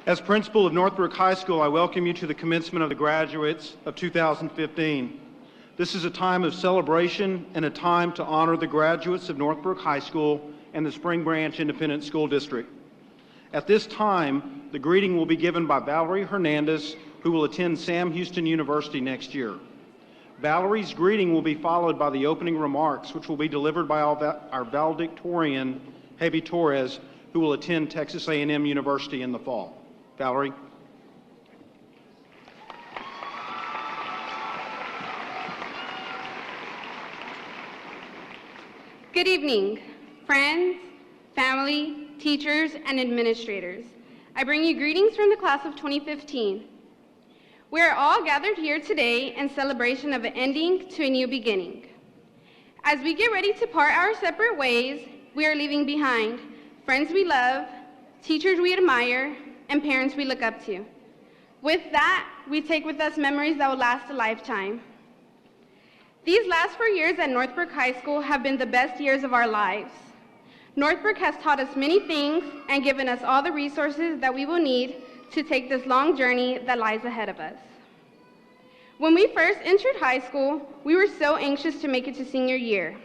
As principal of Northbrook High School, I welcome you to the commencement of the graduates of 2015. This is a time of celebration and a time to honor the graduates of Northbrook High School and the Spring Branch Independent School District. At this time, the greeting will be given by Valerie Hernandez, who will attend Sam Houston University next year. Valerie's greeting will be followed by the opening remarks, which will be delivered by our valedictorian, Javi Torres, who will attend Texas A&M University in the fall. Valerie. Good evening, friends, family, teachers, and administrators. I bring you greetings from the class of 2015. We are all gathered here today in celebration of an ending to a new beginning. As we get ready to part our separate ways, we are leaving behind friends we love, teachers we admire, and parents we look up to. With that, we take with us memories that will last a lifetime. These last 4 years at Northbrook High School have been the best years of our lives. Northbrook has taught us many things and given us all the resources that we will need to take this long journey that lies ahead of us. When we first entered high school, we were so anxious to make it to senior year.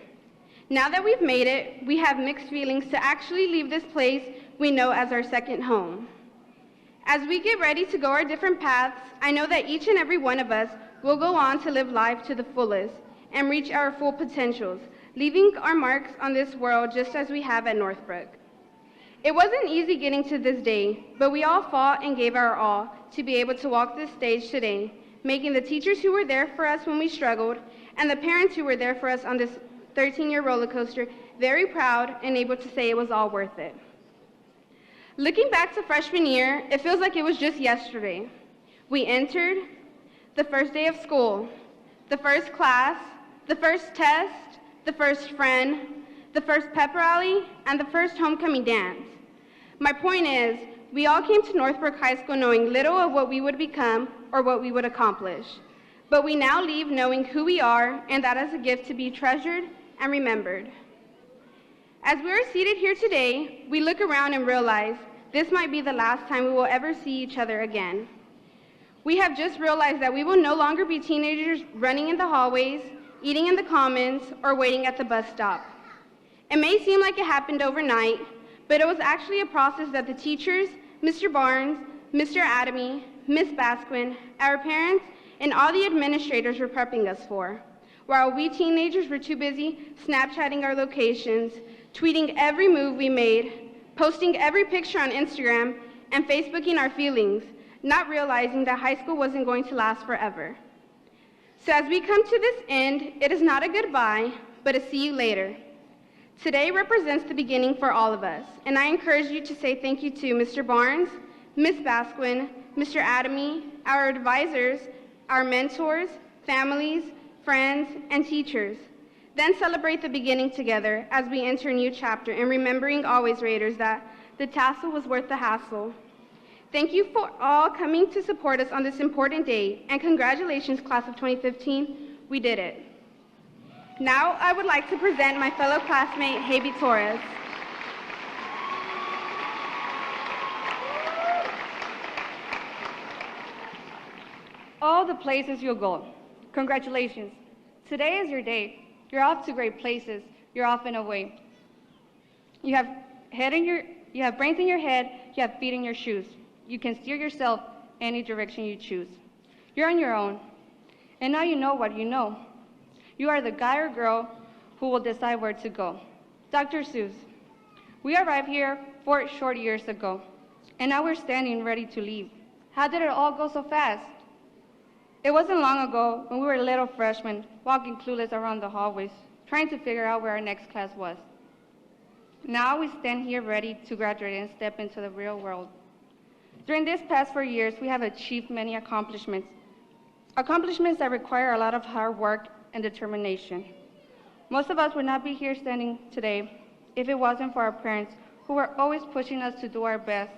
Now that we've made it, we have mixed feelings to actually leave this place we know as our second home. As we get ready to go our different paths, I know that each and every one of us will go on to live life to the fullest and reach our full potentials, leaving our marks on this world just as we have at Northbrook. It wasn't easy getting to this day, but we all fought and gave our all to be able to walk this stage today, making the teachers who were there for us when we struggled and the parents who were there for us on this 13-year roller coaster very proud and able to say it was all worth it. Looking back to freshman year, it feels like it was just yesterday. We entered, the first day of school, the first class, the first test, the first friend, the first pep rally, and the first homecoming dance. My point is, we all came to Northbrook High School knowing little of what we would become or what we would accomplish. But we now leave knowing who we are, and that is a gift to be treasured and remembered. As we are seated here today, we look around and realize this might be the last time we will ever see each other again. We have just realized that we will no longer be teenagers running in the hallways, eating in the commons, or waiting at the bus stop. It may seem like it happened overnight, but it was actually a process that the teachers, Mr. Barnes, Mr. Adamy, Ms. Basquin, our parents, and all the administrators were prepping us for. While we teenagers were too busy Snapchatting our locations, tweeting every move we made, posting every picture on Instagram, and Facebooking our feelings, not realizing that high school wasn't going to last forever. So as we come to this end, it is not a goodbye, but a see you later. Today represents the beginning for all of us, and I encourage you to say thank you to Mr. Barnes, Ms. Basquin, Mr. Adamy, our advisors, our mentors, families, friends, and teachers. Then celebrate the beginning together as we enter a new chapter and remembering always, Raiders, that the tassel was worth the hassle. Thank you for all coming to support us on this important day, and congratulations, class of 2015, we did it. Now I would like to present my fellow classmate, Javi Torres. All the places you'll go, congratulations. Today is your day. You're off to great places. You're off and away. You have brains in your head, you have feet in your shoes. You can steer yourself any direction you choose. You're on your own, and now you know what you know. You are the guy or girl who will decide where to go. Dr. Seuss, we arrived here 4 short years ago, and now we're standing ready to leave. How did it all go so fast? It wasn't long ago when we were little freshmen, walking clueless around the hallways, trying to figure out where our next class was. Now we stand here ready to graduate and step into the real world. During these past 4 years, we have achieved many accomplishments that require a lot of hard work and determination. Most of us would not be here standing today if it wasn't for our parents, who were always pushing us to do our best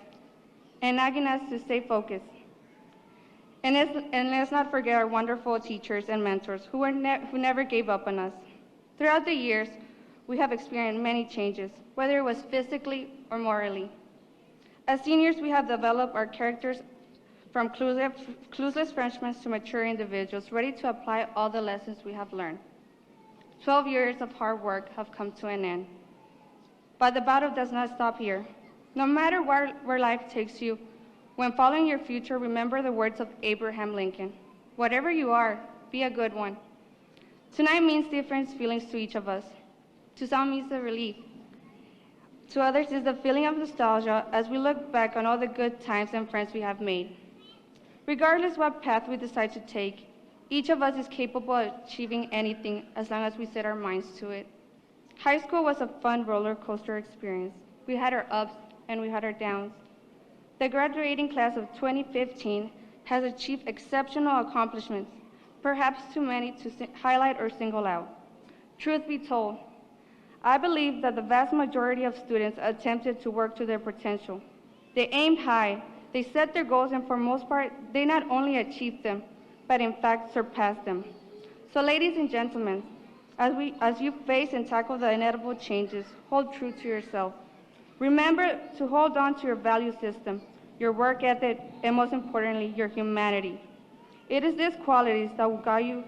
and nagging us to stay focused. And let's not forget our wonderful teachers and mentors who never gave up on us. Throughout the years, we have experienced many changes, whether it was physically or morally. As seniors, we have developed our characters from clueless freshmen to mature individuals, ready to apply all the lessons we have learned. 12 years of hard work have come to an end. But the battle does not stop here. No matter where life takes you, when following your future, remember the words of Abraham Lincoln. Whatever you are, be a good one. Tonight means different feelings to each of us. To some, it's a relief. To others, it's the feeling of nostalgia as we look back on all the good times and friends we have made. Regardless what path we decide to take, each of us is capable of achieving anything as long as we set our minds to it. High school was a fun roller coaster experience. We had our ups and we had our downs. The graduating class of 2015 has achieved exceptional accomplishments, perhaps too many to highlight or single out. Truth be told, I believe that the vast majority of students attempted to work to their potential. They aimed high, they set their goals, and for most part, they not only achieved them, but in fact surpassed them. So ladies and gentlemen, as you face and tackle the inevitable changes, hold true to yourself. Remember to hold on to your value system, your work ethic, and most importantly, your humanity. It is these qualities that will guide you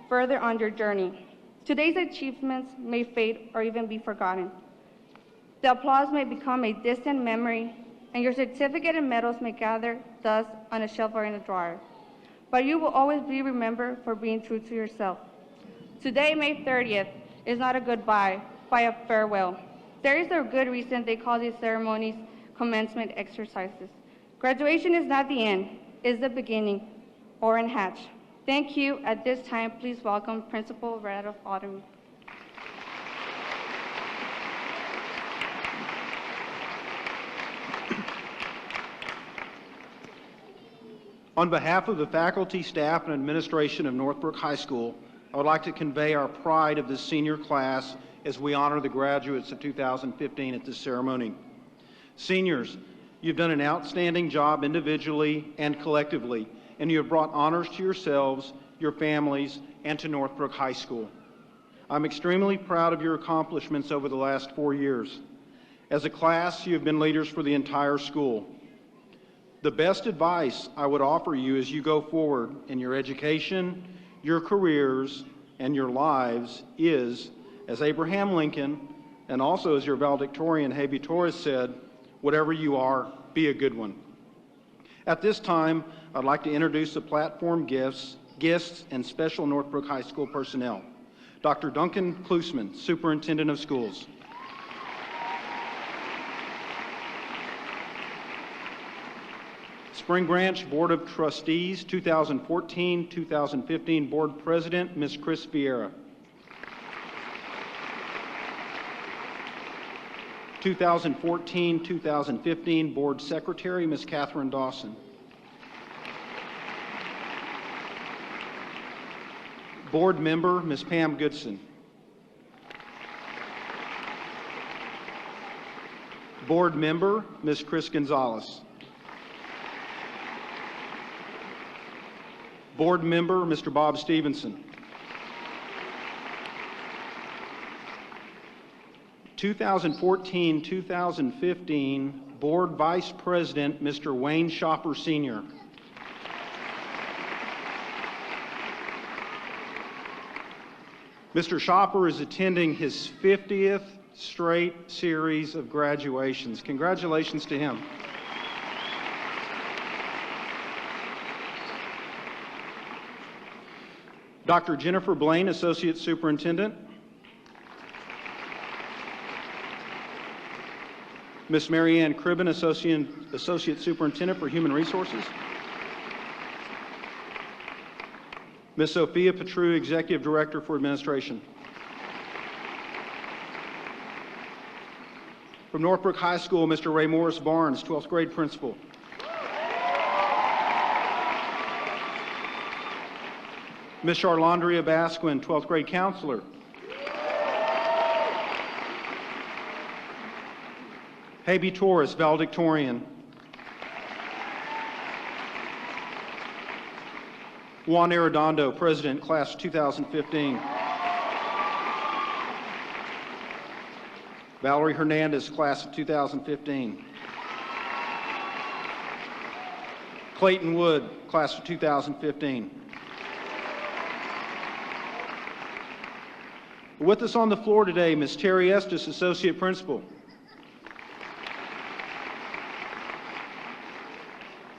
further on your journey. Today's achievements may fade or even be forgotten. The applause may become a distant memory, and your certificate and medals may gather dust on a shelf or in a drawer. But you will always be remembered for being true to yourself. Today, May 30th, is not a goodbye, but a farewell. There is a good reason they call these ceremonies commencement exercises. Graduation is not the end, it's the beginning, Orrin Hatch. Thank you. At this time, please welcome Principal Radolf Autumn. On behalf of the faculty, staff, and administration of Northbrook High School, I would like to convey our pride of this senior class as we honor the graduates of 2015 at this ceremony. Seniors, you've done an outstanding job individually and collectively, and you have brought honors to yourselves, your families, and to Northbrook High School. I'm extremely proud of your accomplishments over the last 4 years. As a class, you have been leaders for the entire school. The best advice I would offer you as you go forward in your education, your careers, and your lives is, as Abraham Lincoln, and also as your valedictorian, Habe Torres, said, whatever you are, be a good one. At this time, I'd like to introduce the platform guests, and special Northbrook High School personnel. Dr. Duncan Klusman, Superintendent of Schools. Spring Branch Board of Trustees, 2014-2015 Board President, Ms. Chris Vieira. 2014-2015 Board Secretary, Ms. Catherine Dawson. Board Member, Ms. Pam Goodson. Board Member, Ms. Chris Gonzalez. Board Member, Mr. Bob Stevenson. 2014-2015 Board Vice President, Mr. Wayne Shopper, Sr. Mr. Shopper is attending his 50th straight series of graduations. Congratulations to him. Dr. Jennifer Blaine, Associate Superintendent. Ms. Mary Ann Cribben, Associate Superintendent for Human Resources. Ms. Sophia Petru, Executive Director for Administration. From Northbrook High School, Mr. Ray Morris Barnes, 12th grade principal. Ms. Charlandria Basquin, 12th grade counselor. Habe Torres, valedictorian. Juan Arredondo, President, Class 2015. Valerie Hernandez, Class of 2015. Clayton Wood, class of 2015. With us on the floor today, Ms. Terry Estes, Associate Principal.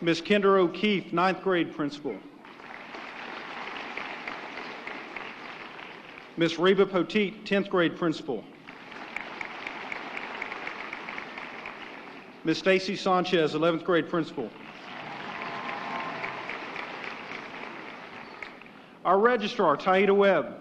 Ms. Kendra O'Keefe, 9th grade Principal. Ms. Reba Poteet, 10th grade Principal. Ms. Stacy Sanchez, 11th grade Principal. Our Registrar, Taida Webb.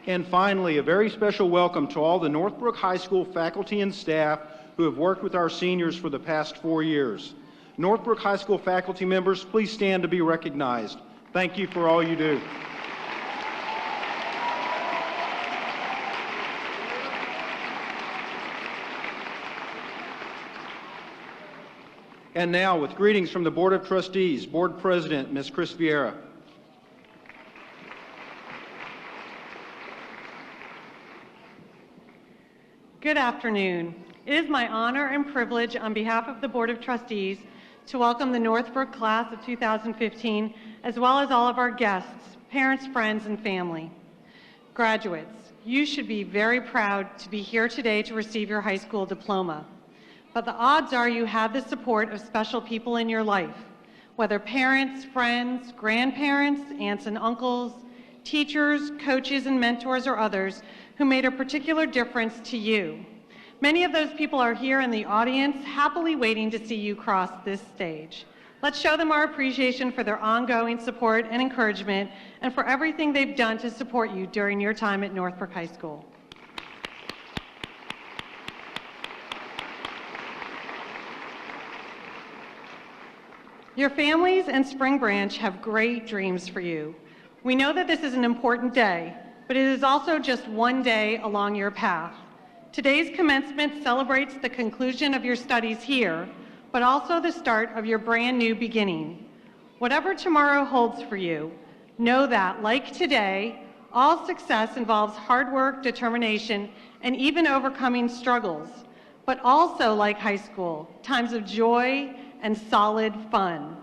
And finally, a very special welcome to all the Northbrook High School faculty and staff who have worked with our seniors for the past 4 years. Northbrook High School faculty members, please stand to be recognized. Thank you for all you do. And now, with greetings from the Board of Trustees, Board President, Ms. Chris Vieira. Good afternoon. It is my honor and privilege on behalf of the Board of Trustees to welcome the Northbrook class of 2015, as well as all of our guests, parents, friends, and family. Graduates, you should be very proud to be here today to receive your high school diploma. But the odds are you have the support of special people in your life, whether parents, friends, grandparents, aunts and uncles, teachers, coaches, and mentors, or others who made a particular difference to you. Many of those people are here in the audience, happily waiting to see you cross this stage. Let's show them our appreciation for their ongoing support and encouragement, and for everything they've done to support you during your time at Northbrook High School. Your families and Spring Branch have great dreams for you. We know that this is an important day, but it is also just one day along your path. Today's commencement celebrates the conclusion of your studies here, but also the start of your brand new beginning. Whatever tomorrow holds for you, know that, like today, all success involves hard work, determination, and even overcoming struggles. But also, like high school, times of joy and solid fun.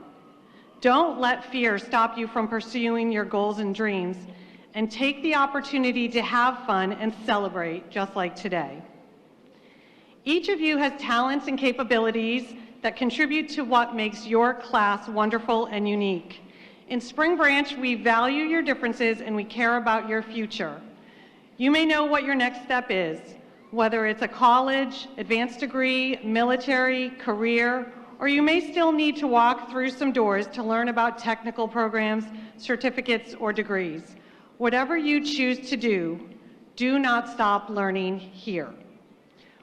Don't let fear stop you from pursuing your goals and dreams, and take the opportunity to have fun and celebrate just like today. Each of you has talents and capabilities that contribute to what makes your class wonderful and unique. In Spring Branch, we value your differences and we care about your future. You may know what your next step is, whether it's a college, advanced degree, military, career, or you may still need to walk through some doors to learn about technical programs, certificates, or degrees. Whatever you choose to do, do not stop learning here.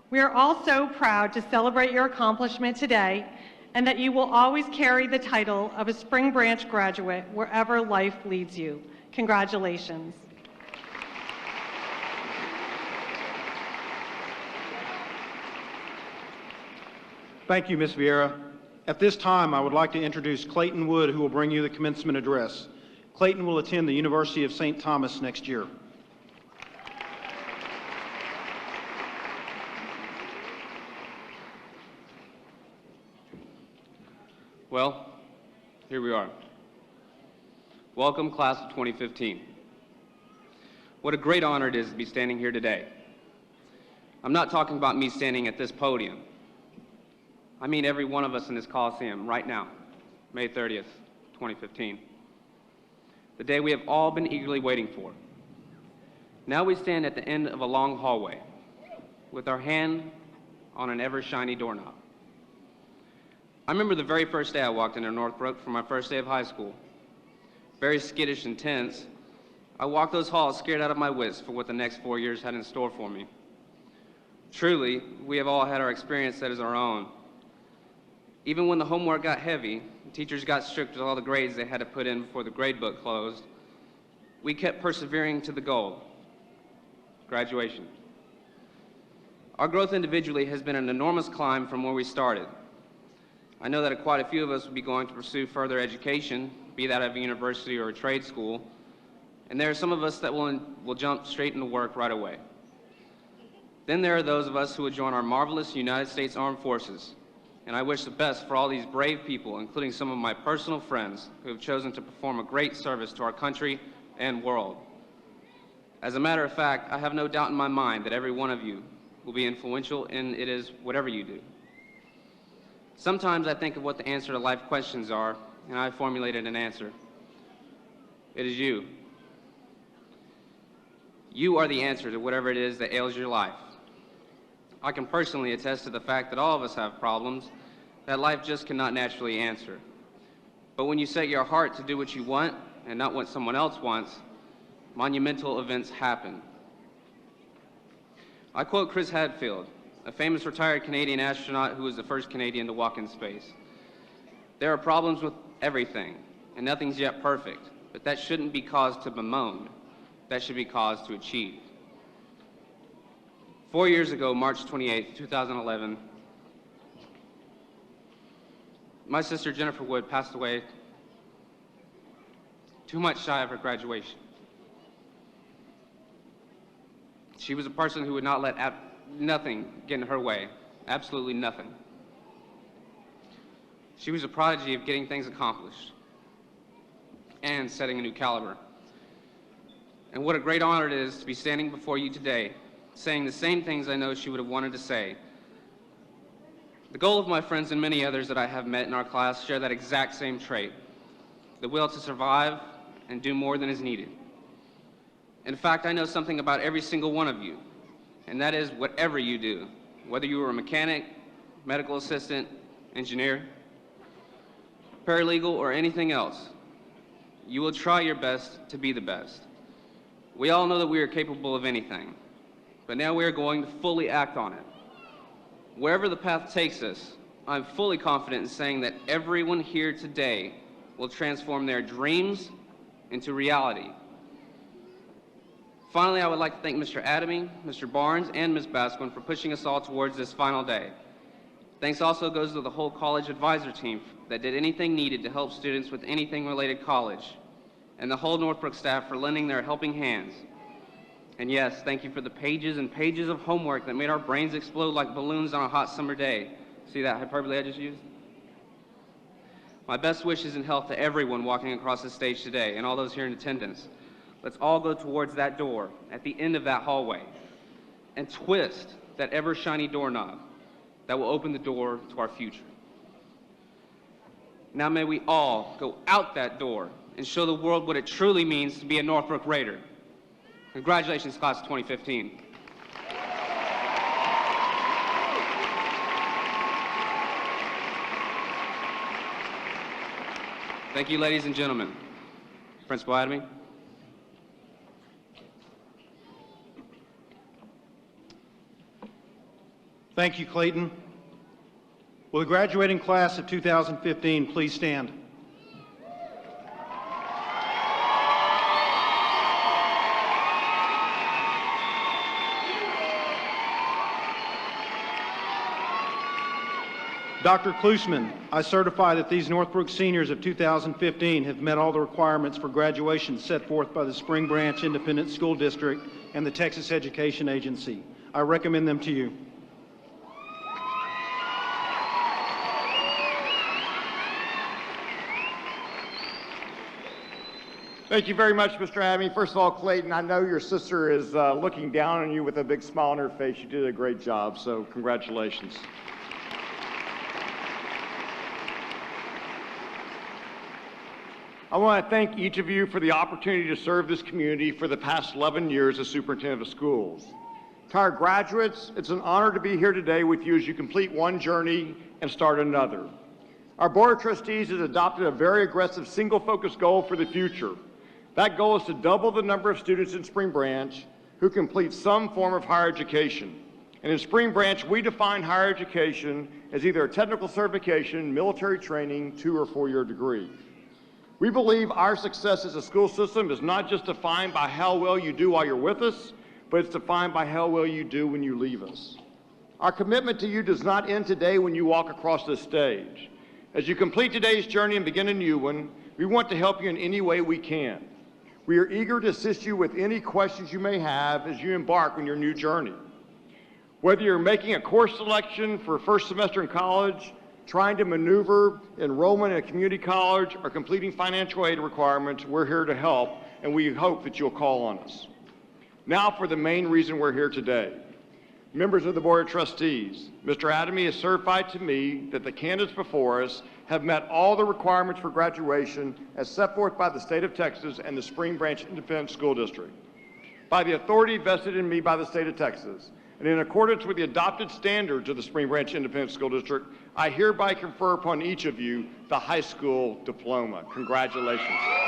We are all so proud to celebrate your accomplishment today, and that you will always carry the title of a Spring Branch graduate wherever life leads you. Congratulations. Thank you, Ms. Vieira. At this time, I would like to introduce Clayton Wood, who will bring you the commencement address. Clayton will attend the University of St. Thomas next year. Well, here we are. Welcome, class of 2015. What a great honor it is to be standing here today. I'm not talking about me standing at this podium. I mean every one of us in this Coliseum right now, May 30th, 2015. The day we have all been eagerly waiting for. Now we stand at the end of a long hallway with our hand on an ever-shiny doorknob. I remember the very first day I walked into Northbrook for my first day of high school. Very skittish and tense, I walked those halls scared out of my wits for what the next 4 years had in store for me. Truly, we have all had our experience that is our own. Even when the homework got heavy, teachers got strict with all the grades they had to put in before the grade book closed, we kept persevering to the goal, graduation. Our growth individually has been an enormous climb from where we started. I know that quite a few of us will be going to pursue further education, be that at a university or a trade school, and there are some of us that will jump straight into work right away. Then there are those of us who would join our marvelous United States Armed Forces. And I wish the best for all these brave people, including some of my personal friends who have chosen to perform a great service to our country and world. As a matter of fact, I have no doubt in my mind that every one of you will be influential in it is whatever you do. Sometimes I think of what the answer to life questions are, and I formulated an answer. It is you. You are the answer to whatever it is that ails your life. I can personally attest to the fact that all of us have problems that life just cannot naturally answer. But when you set your heart to do what you want and not what someone else wants, monumental events happen. I quote Chris Hadfield, a famous retired Canadian astronaut who was the first Canadian to walk in space. There are problems with everything, and nothing's yet perfect, but that shouldn't be cause to bemoan. That should be cause to achieve. 4 years ago, March 28, 2011, my sister Jennifer Wood passed away 2 months shy of her graduation. She was a person who would not let nothing get in her way, absolutely nothing. She was a prodigy of getting things accomplished and setting a new caliber. And what a great honor it is to be standing before you today, saying the same things I know she would have wanted to say. The goal of my friends and many others that I have met in our class share that exact same trait, the will to survive and do more than is needed. In fact, I know something about every single one of you, and that is whatever you do, whether you are a mechanic, medical assistant, engineer, paralegal, or anything else, you will try your best to be the best. We all know that we are capable of anything, but now we are going to fully act on it. Wherever the path takes us, I'm fully confident in saying that everyone here today will transform their dreams into reality. Finally, I would like to thank Mr. Adamy, Mr. Barnes, and Ms. Basquin for pushing us all towards this final day. Thanks also goes to the whole college advisor team that did anything needed to help students with anything related college, and the whole Northbrook staff for lending their helping hands. And yes, thank you for the pages and pages of homework that made our brains explode like balloons on a hot summer day. See that hyperbole I just used? My best wishes and health to everyone walking across the stage today and all those here in attendance. Let's all go towards that door at the end of that hallway and twist that ever-shiny doorknob that will open the door to our future. Now may we all go out that door and show the world what it truly means to be a Northbrook Raider. Congratulations, class of 2015. Thank you, ladies and gentlemen. Principal Adamy. Thank you, Clayton. Will the graduating class of 2015 please stand? Dr. Klusman, I certify that these Northbrook seniors of 2015 have met all the requirements for graduation set forth by the Spring Branch Independent School District and the Texas Education Agency. I recommend them to you. Thank you very much, Mr. Adamy. First of all, Clayton, I know your sister is looking down on you with a big smile on her face. You did a great job, so congratulations. I want to thank each of you for the opportunity to serve this community for the past 11 years as superintendent of schools. To our graduates, it's an honor to be here today with you as you complete one journey and start another. Our Board of Trustees has adopted a very aggressive single-focus goal for the future. That goal is to double the number of students in Spring Branch who complete some form of higher education. And in Spring Branch, we define higher education as either a technical certification, military training, 2- or 4-year degree. We believe our success as a school system is not just defined by how well you do while you're with us, but it's defined by how well you do when you leave us. Our commitment to you does not end today when you walk across this stage. As you complete today's journey and begin a new one, we want to help you in any way we can. We are eager to assist you with any questions you may have as you embark on your new journey. Whether you're making a course selection for first semester in college, trying to maneuver enrollment in a community college, or completing financial aid requirements, we're here to help, and we hope that you'll call on us. Now for the main reason we're here today. Members of the Board of Trustees, Mr. Adamy has certified to me that the candidates before us have met all the requirements for graduation as set forth by the state of Texas and the Spring Branch Independent School District. By the authority vested in me by the state of Texas, and in accordance with the adopted standards of the Spring Branch Independent School District, I hereby confer upon each of you the high school diploma. Congratulations.